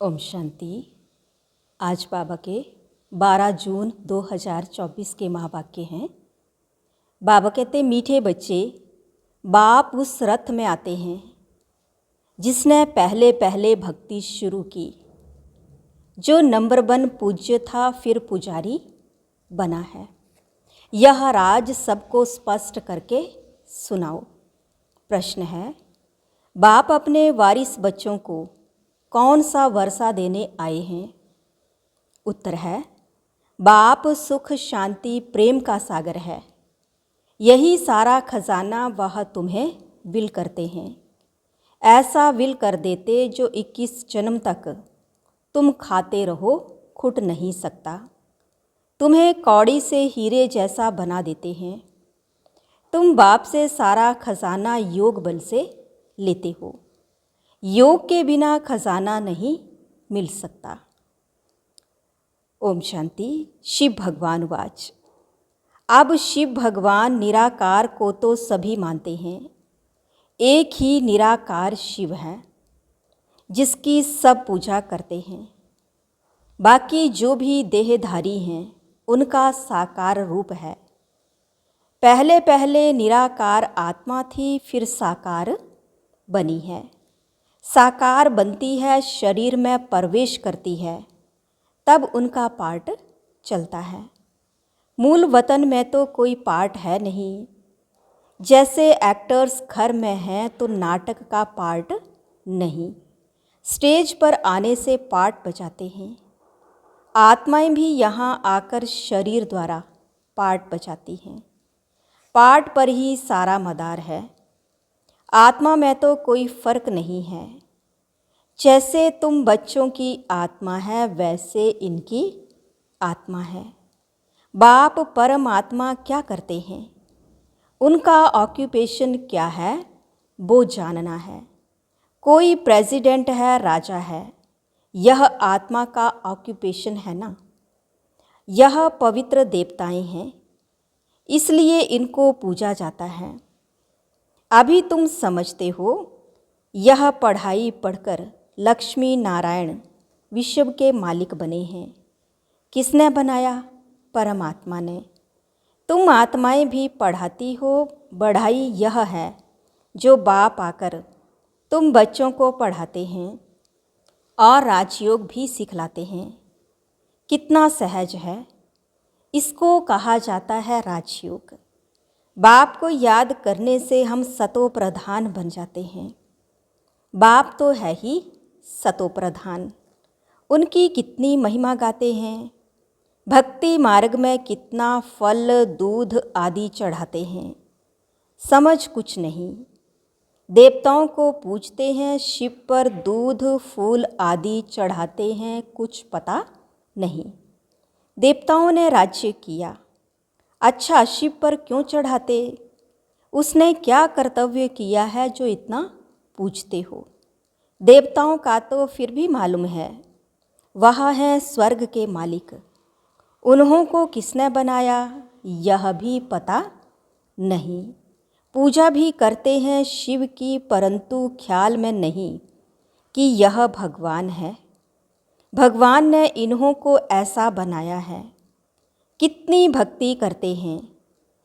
ओम शांति। आज बाबा के 12 जून 2024 के महावाक्य हैं। बाबा कहते मीठे बच्चे, बाप उस रथ में आते हैं जिसने पहले पहले भक्ति शुरू की, जो नंबर 1 पूज्य था फिर पुजारी बना है। यह राज सबको स्पष्ट करके सुनाओ। प्रश्न है, बाप अपने वारिस बच्चों को कौन सा वर्षा देने आए हैं? उत्तर है, बाप सुख शांति प्रेम का सागर है। यही सारा खजाना वह तुम्हें विल करते हैं। ऐसा विल कर देते जो 21 जन्म तक तुम खाते रहो, खुट नहीं सकता। तुम्हें कौड़ी से हीरे जैसा बना देते हैं। तुम बाप से सारा खजाना योग बल से लेते हो। योग के बिना खजाना नहीं मिल सकता। ओम शांति। शिव भगवान वाच। अब शिव भगवान निराकार को तो सभी मानते हैं। एक ही निराकार शिव है जिसकी सब पूजा करते हैं। बाकी जो भी देहधारी हैं उनका साकार रूप है। पहले पहले निराकार आत्मा थी, फिर साकार बनी है। साकार बनती है, शरीर में प्रवेश करती है, तब उनका पार्ट चलता है। मूल वतन में तो कोई पार्ट है नहीं। जैसे एक्टर्स घर में हैं तो नाटक का पार्ट नहीं, स्टेज पर आने से पार्ट बजाते हैं। आत्माएं भी यहाँ आकर शरीर द्वारा पार्ट बजाती हैं। पार्ट पर ही सारा मदार है। आत्मा में तो कोई फर्क नहीं है। जैसे तुम बच्चों की आत्मा है वैसे इनकी आत्मा है। बाप परमात्मा क्या करते हैं, उनका ऑक्यूपेशन क्या है वो जानना है। कोई प्रेसिडेंट है, राजा है, यह आत्मा का ऑक्यूपेशन है ना। यह पवित्र देवताएं हैं, इसलिए इनको पूजा जाता है। अभी तुम समझते हो, यह पढ़ाई पढ़कर लक्ष्मी नारायण विश्व के मालिक बने हैं। किसने बनाया? परमात्मा ने। तुम आत्माएं भी पढ़ाती हो। बढ़ाई यह है जो बाप आकर तुम बच्चों को पढ़ाते हैं और राजयोग भी सिखलाते हैं। कितना सहज है। इसको कहा जाता है राजयोग। बाप को याद करने से हम सतो प्रधान बन जाते हैं। बाप तो है ही सतो प्रधान। उनकी कितनी महिमा गाते हैं। भक्ति मार्ग में कितना फल दूध आदि चढ़ाते हैं। समझ कुछ नहीं। देवताओं को पूजते हैं, शिव पर दूध फूल आदि चढ़ाते हैं, कुछ पता नहीं। देवताओं ने राज्य किया, अच्छा शिव पर क्यों चढ़ाते? उसने क्या कर्तव्य किया है जो इतना पूछते हो? देवताओं का तो फिर भी मालूम है, वह है स्वर्ग के मालिक। उन्हों को किसने बनाया यह भी पता नहीं। पूजा भी करते हैं शिव की, परंतु ख्याल में नहीं कि यह भगवान है। भगवान ने इन्हों को ऐसा बनाया है। कितनी भक्ति करते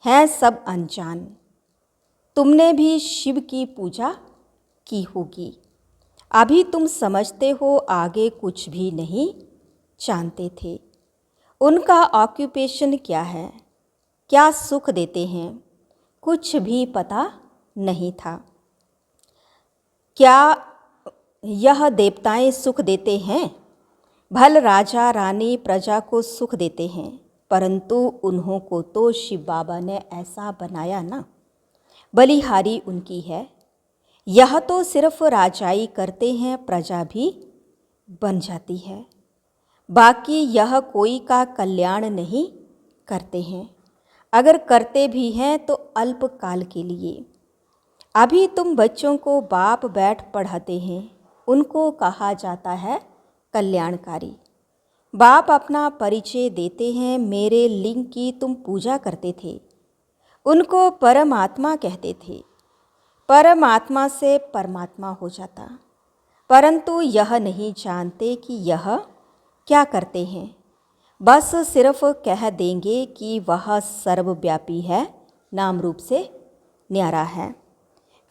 हैं सब अनजान। तुमने भी शिव की पूजा की होगी। अभी तुम समझते हो, आगे कुछ भी नहीं जानते थे। उनका ऑक्यूपेशन क्या है, क्या सुख देते हैं, कुछ भी पता नहीं था। क्या यह देवताएं सुख देते हैं? भल राजा रानी प्रजा को सुख देते हैं, परंतु उन्हों को तो शिव बाबा ने ऐसा बनाया ना। बलिहारी उनकी है। यह तो सिर्फ राजाई करते हैं, प्रजा भी बन जाती है। बाकी यह कोई का कल्याण नहीं करते हैं। अगर करते भी हैं तो अल्पकाल के लिए। अभी तुम बच्चों को बाप बैठ पढ़ाते हैं, उनको कहा जाता है कल्याणकारी। बाप अपना परिचय देते हैं, मेरे लिंग की तुम पूजा करते थे। उनको परमात्मा कहते थे। परमात्मा से परमात्मा हो जाता। परंतु यह नहीं जानते कि यह क्या करते हैं। बस सिर्फ कह देंगे कि वह सर्वव्यापी है, नाम रूप से न्यारा है।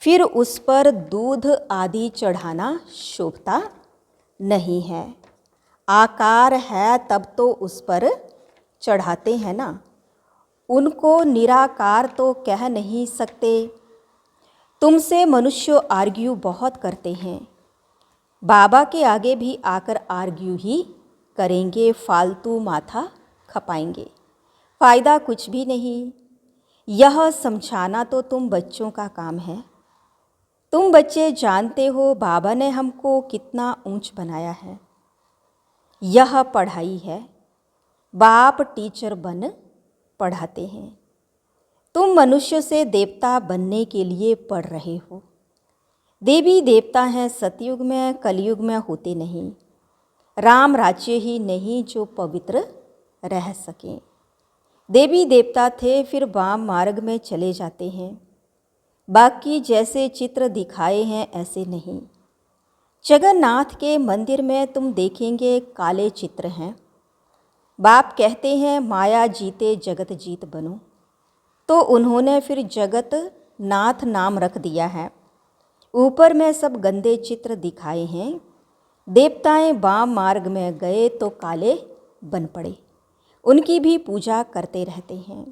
फिर उस पर दूध आदि चढ़ाना शोभता नहीं है। आकार है तब तो उस पर चढ़ाते हैं ना। उनको निराकार तो कह नहीं सकते। तुमसे मनुष्य आर्ग्यू बहुत करते हैं। बाबा के आगे भी आकर आर्ग्यू ही करेंगे, फालतू माथा खपाएंगे, फ़ायदा कुछ भी नहीं। यह समझाना तो तुम बच्चों का काम है। तुम बच्चे जानते हो बाबा ने हमको कितना ऊंच बनाया है। यह पढ़ाई है। बाप टीचर बन पढ़ाते हैं। तुम मनुष्य से देवता बनने के लिए पढ़ रहे हो। देवी देवता हैं सतयुग में, कलयुग में होते नहीं। राम राज्य ही नहीं जो पवित्र रह सकें। देवी देवता थे फिर वाम मार्ग में चले जाते हैं। बाकी जैसे चित्र दिखाए हैं ऐसे नहीं। जगन्नाथ के मंदिर में तुम देखेंगे काले चित्र हैं। बाप कहते हैं माया जीते जगत जीत बनो, तो उन्होंने फिर जगत नाथ नाम रख दिया है। ऊपर में सब गंदे चित्र दिखाए हैं। देवताएं वाम मार्ग में गए तो काले बन पड़े। उनकी भी पूजा करते रहते हैं।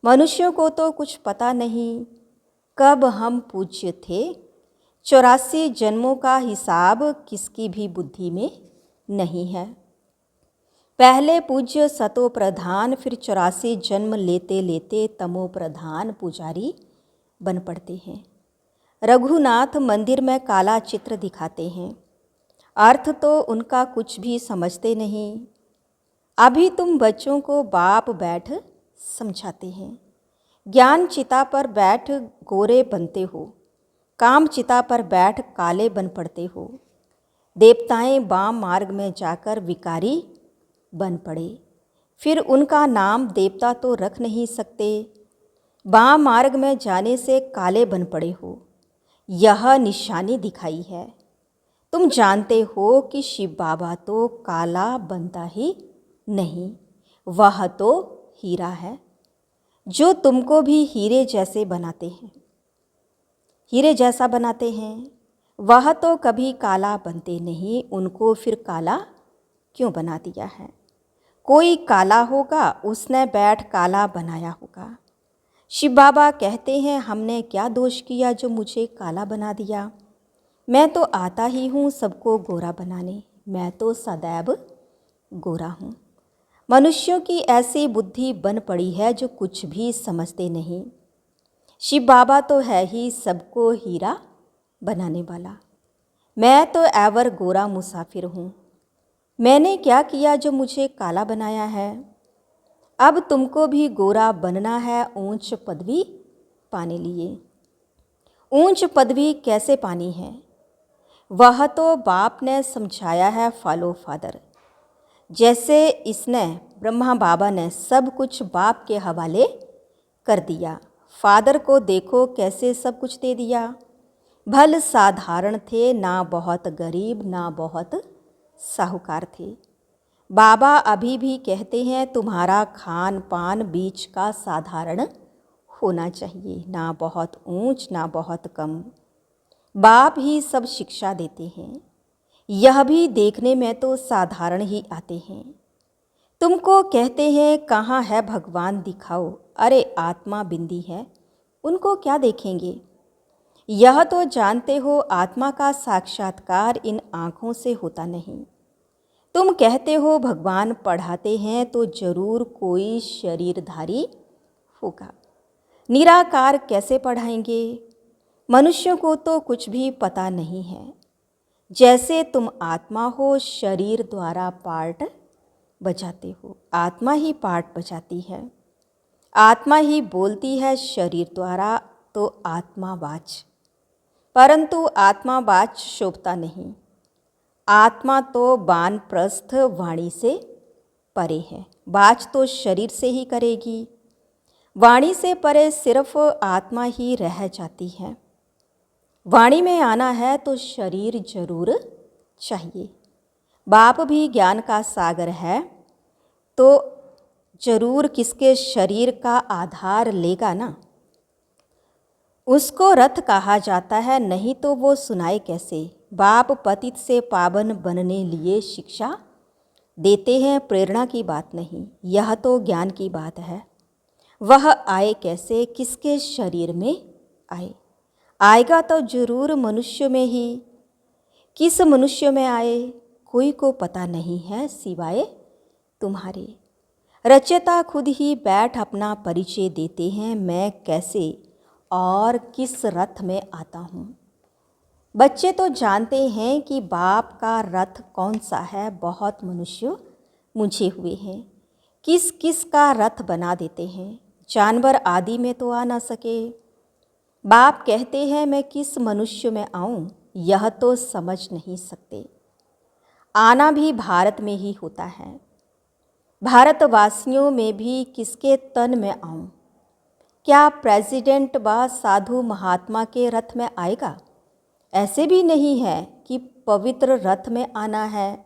मनुष्यों को तो कुछ पता नहीं कब हम पूज्य थे। 84 जन्मों का हिसाब किसकी भी बुद्धि में नहीं है। पहले पूज्य सतो प्रधान, फिर 84 जन्म लेते लेते तमो प्रधान पुजारी बन पड़ते हैं। रघुनाथ मंदिर में काला चित्र दिखाते हैं। अर्थ तो उनका कुछ भी समझते नहीं। अभी तुम बच्चों को बाप बैठ समझाते हैं। ज्ञान चिता पर बैठ गोरे बनते हो, काम चिता पर बैठ काले बन पड़ते हो। देवताएं वाम मार्ग में जाकर विकारी बन पड़े, फिर उनका नाम देवता तो रख नहीं सकते। वाम मार्ग में जाने से काले बन पड़े हो, यह निशानी दिखाई है। तुम जानते हो कि शिव बाबा तो काला बनता ही नहीं, वह तो हीरा है जो तुमको भी हीरे जैसे बनाते हैं। हीरे जैसा बनाते हैं, वह तो कभी काला बनते नहीं। उनको फिर काला क्यों बना दिया है? कोई काला होगा, उसने बैठ काला बनाया होगा। शिव बाबा कहते हैं हमने क्या दोष किया जो मुझे काला बना दिया? मैं तो आता ही हूँ सबको गोरा बनाने, मैं तो सदैव गोरा हूँ। मनुष्यों की ऐसी बुद्धि बन पड़ी है जो कुछ भी समझते नहीं। शिव बाबा तो है ही सबको हीरा बनाने वाला। मैं तो एवर गोरा मुसाफिर हूँ। मैंने क्या किया जो मुझे काला बनाया है? अब तुमको भी गोरा बनना है ऊंच पदवी पाने लिए। ऊंच पदवी कैसे पानी है? वह तो बाप ने समझाया है, फॉलो फादर। जैसे इसने ब्रह्मा बाबा ने सब कुछ बाप के हवाले कर दिया। फादर को देखो कैसे सब कुछ दे दिया। भल साधारण थे, ना बहुत गरीब ना बहुत साहूकार थे। बाबा अभी भी कहते हैं तुम्हारा खान पान बीच का साधारण होना चाहिए, ना बहुत ऊंच ना बहुत कम। बाप ही सब शिक्षा देते हैं। यह भी देखने में तो साधारण ही आते हैं। तुमको कहते हैं कहाँ है भगवान दिखाओ। अरे आत्मा बिंदी है, उनको क्या देखेंगे? यह तो जानते हो आत्मा का साक्षात्कार इन आँखों से होता नहीं। तुम कहते हो भगवान पढ़ाते हैं तो जरूर कोई शरीरधारी होगा। निराकार कैसे पढ़ाएंगे? मनुष्यों को तो कुछ भी पता नहीं है। जैसे तुम आत्मा हो, शरीर द्वारा पार्ट बजाते हो। आत्मा ही पार्ट बजाती है, आत्मा ही बोलती है शरीर द्वारा, तो आत्मावाच। परंतु आत्मावाच शोभता नहीं। आत्मा तो वानप्रस्थ वाणी से परे है, वाच तो शरीर से ही करेगी। वाणी से परे सिर्फ आत्मा ही रह जाती है। वाणी में आना है तो शरीर जरूर चाहिए। बाप भी ज्ञान का सागर है तो जरूर किसके शरीर का आधार लेगा ना। उसको रथ कहा जाता है, नहीं तो वो सुनाए कैसे। बाप पतित से पावन बनने लिए शिक्षा देते हैं, प्रेरणा की बात नहीं, यह तो ज्ञान की बात है। वह आए कैसे, किसके शरीर में आए। आएगा तो जरूर मनुष्य में ही। किस मनुष्य में आए कोई को पता नहीं है सिवाय तुम्हारे। रचयिता खुद ही बैठ अपना परिचय देते हैं, मैं कैसे और किस रथ में आता हूँ। बच्चे तो जानते हैं कि बाप का रथ कौन सा है। बहुत मनुष्य मुझे हुए हैं, किस किस का रथ बना देते हैं। जानवर आदि में तो आ ना सके। बाप कहते हैं मैं किस मनुष्य में आऊँ, यह तो समझ नहीं सकते। आना भी भारत में ही होता है। भारतवासियों में भी किसके तन में आऊँ। क्या प्रेसिडेंट व साधु महात्मा के रथ में आएगा। ऐसे भी नहीं है कि पवित्र रथ में आना है।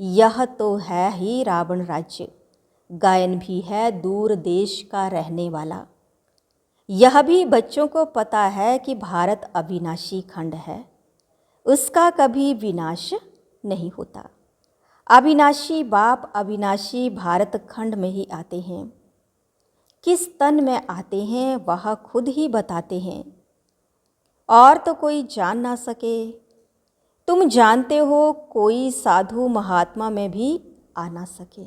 यह तो है ही रावण राज्य। गायन भी है दूर देश का रहने वाला। यह भी बच्चों को पता है कि भारत अविनाशी खंड है, उसका कभी विनाश नहीं होता। अविनाशी बाप अविनाशी भारत खंड में ही आते हैं। किस तन में आते हैं वह खुद ही बताते हैं, और तो कोई जान ना सके। तुम जानते हो कोई साधु महात्मा में भी आ ना सके।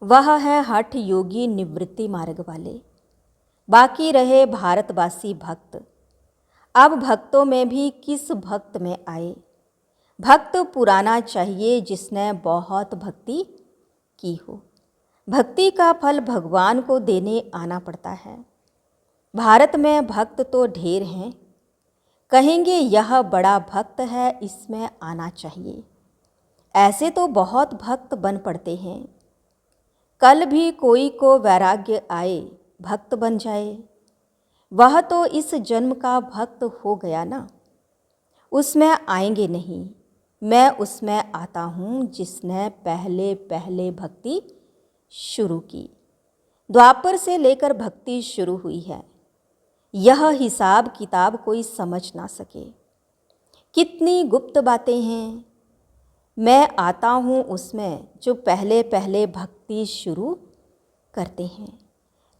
वह है हठ योगी निवृत्ति मार्ग वाले। बाकी रहे भारतवासी भक्त। अब भक्तों में भी किस भक्त में आए। भक्त पुराना चाहिए जिसने बहुत भक्ति की हो। भक्ति का फल भगवान को देने आना पड़ता है। भारत में भक्त तो ढेर हैं, कहेंगे यह बड़ा भक्त है, इसमें आना चाहिए। ऐसे तो बहुत भक्त बन पड़ते हैं। कल भी कोई को वैराग्य आए भक्त बन जाए, वह तो इस जन्म का भक्त हो गया ना। उसमें आएंगे नहीं। मैं उसमें आता हूँ जिसने पहले पहले भक्ति शुरू की। द्वापर से लेकर भक्ति शुरू हुई है। यह हिसाब किताब कोई समझ ना सके। कितनी गुप्त बातें हैं। मैं आता हूँ उसमें जो पहले पहले भक्ति शुरू करते हैं।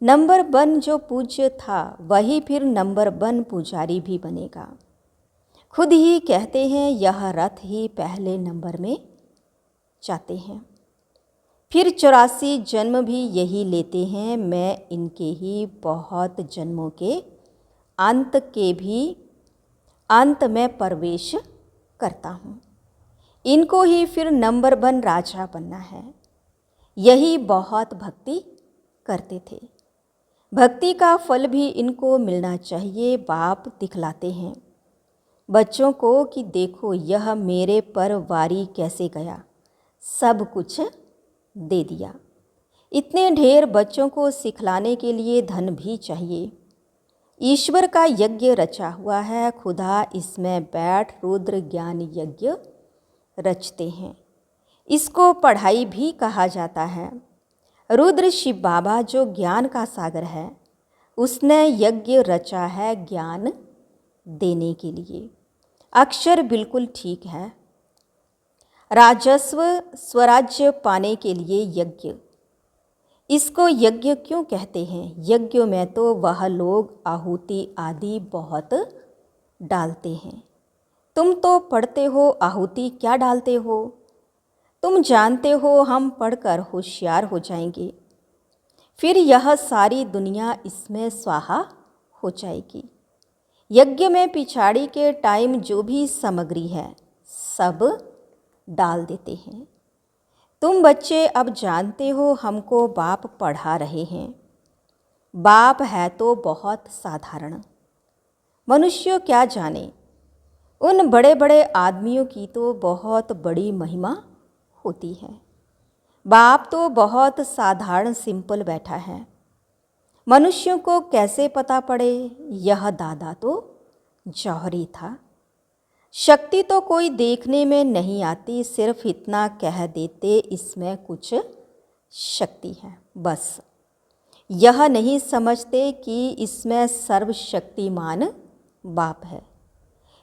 नंबर 1 जो पूज्य था वही फिर नंबर 1 पुजारी भी बनेगा। खुद ही कहते हैं यह रथ ही पहले नंबर में जाते हैं। फिर 84 जन्म भी यही लेते हैं। मैं इनके ही बहुत जन्मों के अंत में प्रवेश करता हूँ। इनको ही फिर नंबर 1 राजा बनना है। यही बहुत भक्ति करते थे। भक्ति का फल भी इनको मिलना चाहिए। बाप दिखलाते हैं बच्चों को कि देखो यह मेरे पर वारी कैसे गया, सब कुछ दे दिया। इतने ढेर बच्चों को सिखलाने के लिए धन भी चाहिए। ईश्वर का यज्ञ रचा हुआ है। खुदा इसमें बैठ रुद्र ज्ञान यज्ञ रचते हैं। इसको पढ़ाई भी कहा जाता है। रुद्र शिव बाबा जो ज्ञान का सागर है, उसने यज्ञ रचा है ज्ञान देने के लिए। अक्षर बिल्कुल ठीक है। राजस्व स्वराज्य पाने के लिए यज्ञ। इसको यज्ञ क्यों कहते हैं। यज्ञ में तो वह लोग आहुति आदि बहुत डालते हैं। तुम तो पढ़ते हो, आहुति क्या डालते हो। तुम जानते हो हम पढ़कर होशियार हो जाएंगे, फिर यह सारी दुनिया इसमें स्वाहा हो जाएगी। यज्ञ में पिछाड़ी के टाइम जो भी सामग्री है सब डाल देते हैं। तुम बच्चे अब जानते हो हमको बाप पढ़ा रहे हैं। बाप है तो बहुत साधारण। मनुष्य क्या जाने, उन बड़े बड़े आदमियों की तो बहुत बड़ी महिमा होती है। बाप तो बहुत साधारण सिंपल बैठा है। मनुष्यों को कैसे पता पड़े, यह दादा तो जौहरी था। शक्ति तो कोई देखने में नहीं आती, सिर्फ इतना कह देते इसमें कुछ शक्ति है, बस। यह नहीं समझते कि इसमें सर्वशक्तिमान बाप है।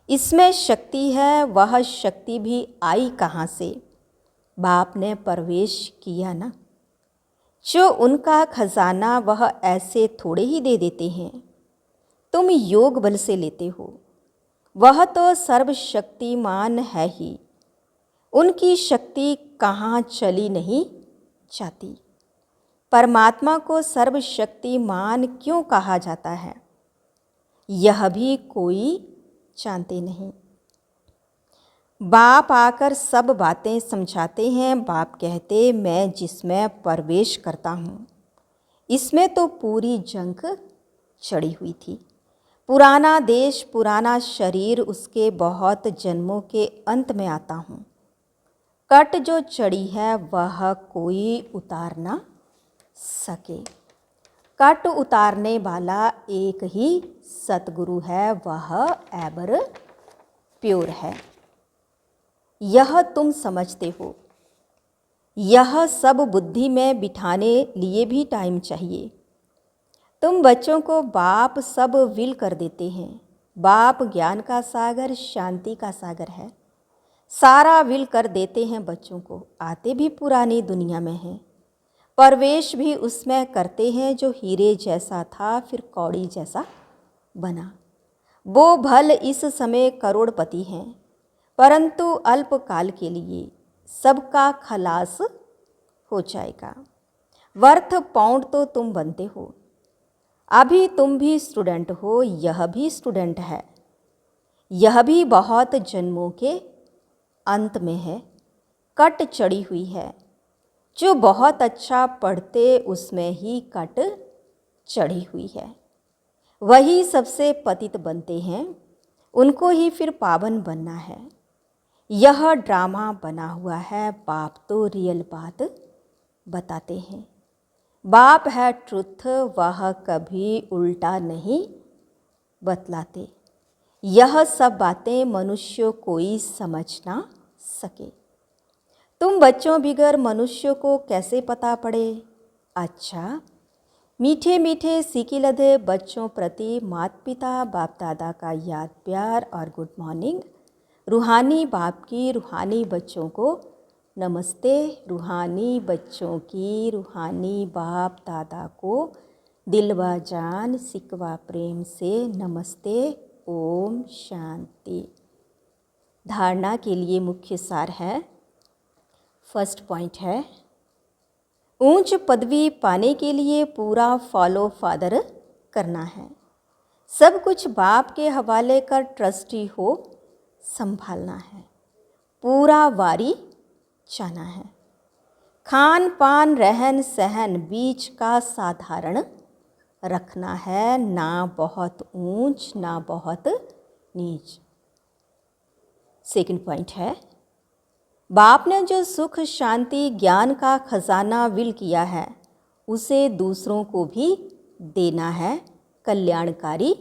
इसमें शक्ति है, वह शक्ति भी आई कहाँ से? बाप ने प्रवेश किया ना। जो उनका खजाना वह ऐसे थोड़े ही दे देते हैं, तुम योग बल से लेते हो। वह तो सर्वशक्तिमान है ही, उनकी शक्ति कहाँ चली नहीं जाती। परमात्मा को सर्वशक्तिमान क्यों कहा जाता है, यह भी कोई जानते नहीं। बाप आकर सब बातें समझाते हैं। बाप कहते, मैं जिसमें प्रवेश करता हूँ इसमें तो पूरी जंग चढ़ी हुई थी। पुराना देश, पुराना शरीर, उसके बहुत जन्मों के अंत में आता हूँ। कट जो चढ़ी है वह कोई उतार ना सके। कट उतारने वाला एक ही सतगुरु है, वह एवर प्योर है। यह तुम समझते हो। यह सब बुद्धि में बिठाने लिए भी टाइम चाहिए। तुम बच्चों को बाप सब विल कर देते हैं। बाप ज्ञान का सागर, शांति का सागर है। सारा विल कर देते हैं बच्चों को। आते भी पुरानी दुनिया में हैं, प्रवेश भी उसमें करते हैं जो हीरे जैसा था फिर कौड़ी जैसा बना। वो भल इस समय करोड़पति हैं, परंतु अल्पकाल के लिए सबका खलास हो जाएगा। वर्थ पाउंड तो तुम बनते हो। अभी तुम भी स्टूडेंट हो, यह भी स्टूडेंट है। यह भी बहुत जन्मों के अंत में है, कट चढ़ी हुई है। जो बहुत अच्छा पढ़ते उसमें ही कट चढ़ी हुई है। वही सबसे पतित बनते हैं, उनको ही फिर पावन बनना है। यह ड्रामा बना हुआ है। बाप तो रियल बात बताते हैं। बाप है ट्रुथ, वह कभी उल्टा नहीं बतलाते। यह सब बातें मनुष्य कोई समझ ना सके। तुम बच्चों बिगर मनुष्य को कैसे पता पड़े? अच्छा, मीठे मीठे सीखी लदे बच्चों प्रति माता पिता बाप दादा का याद प्यार और गुड मॉर्निंग। रूहानी बाप की रूहानी बच्चों को नमस्ते। रूहानी बच्चों की रूहानी बाप दादा को दिल व जान सिकवा प्रेम से नमस्ते। ओम शांति। धारणा के लिए मुख्य सार है। फर्स्ट पॉइंट है, ऊंच पदवी पाने के लिए पूरा फॉलो फादर करना है। सब कुछ बाप के हवाले कर ट्रस्टी हो संभालना है। पूरा वारी जाना है। खान पान रहन सहन बीच का साधारण रखना है, ना बहुत ऊंच ना बहुत नीच। सेकंड पॉइंट है, बाप ने जो सुख शांति ज्ञान का खजाना विल किया है उसे दूसरों को भी देना है, कल्याणकारी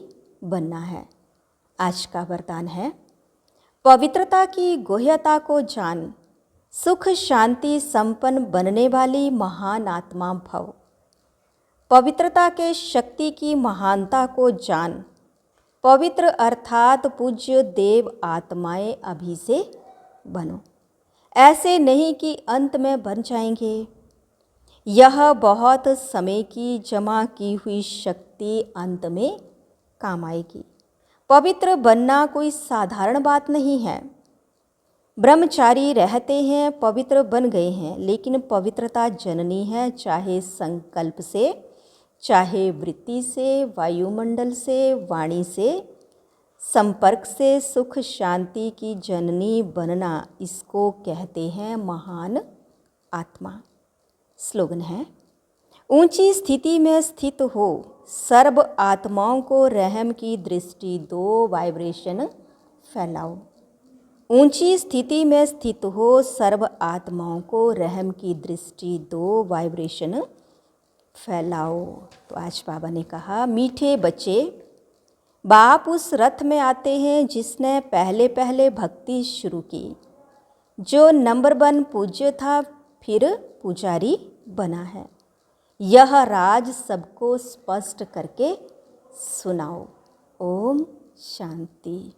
बनना है। आज का वरदान है, पवित्रता की गुह्यता को जान, सुख शांति संपन्न बनने वाली महान आत्मा भव। पवित्रता के शक्ति की महानता को जान। पवित्र अर्थात पूज्य देव आत्माएं अभी से बनो। ऐसे नहीं कि अंत में बन जाएंगे। यह बहुत समय की जमा की हुई शक्ति अंत में काम आएगी। पवित्र बनना कोई साधारण बात नहीं है। ब्रह्मचारी रहते हैं, पवित्र बन गए हैं, लेकिन पवित्रता जननी है, चाहे संकल्प से, चाहे वृत्ति से, वायुमंडल से, वाणी से, संपर्क से। सुख शांति की जननी बनना, इसको कहते हैं महान आत्मा। स्लोगन है, ऊंची स्थिति में स्थित हो, सर्व आत्माओं को रहम की दृष्टि दो, वाइब्रेशन फैलाओ। ऊंची स्थिति में स्थित हो, सर्व आत्माओं को रहम की दृष्टि दो, वाइब्रेशन फैलाओ। तो आज बाबा ने कहा, मीठे बच्चे बाप उस रथ में आते हैं जिसने पहले पहले भक्ति शुरू की, जो नंबर 1 पूज्य था फिर पुजारी बना है। यह राज सबको स्पष्ट करके सुनाओ। ओम शांति।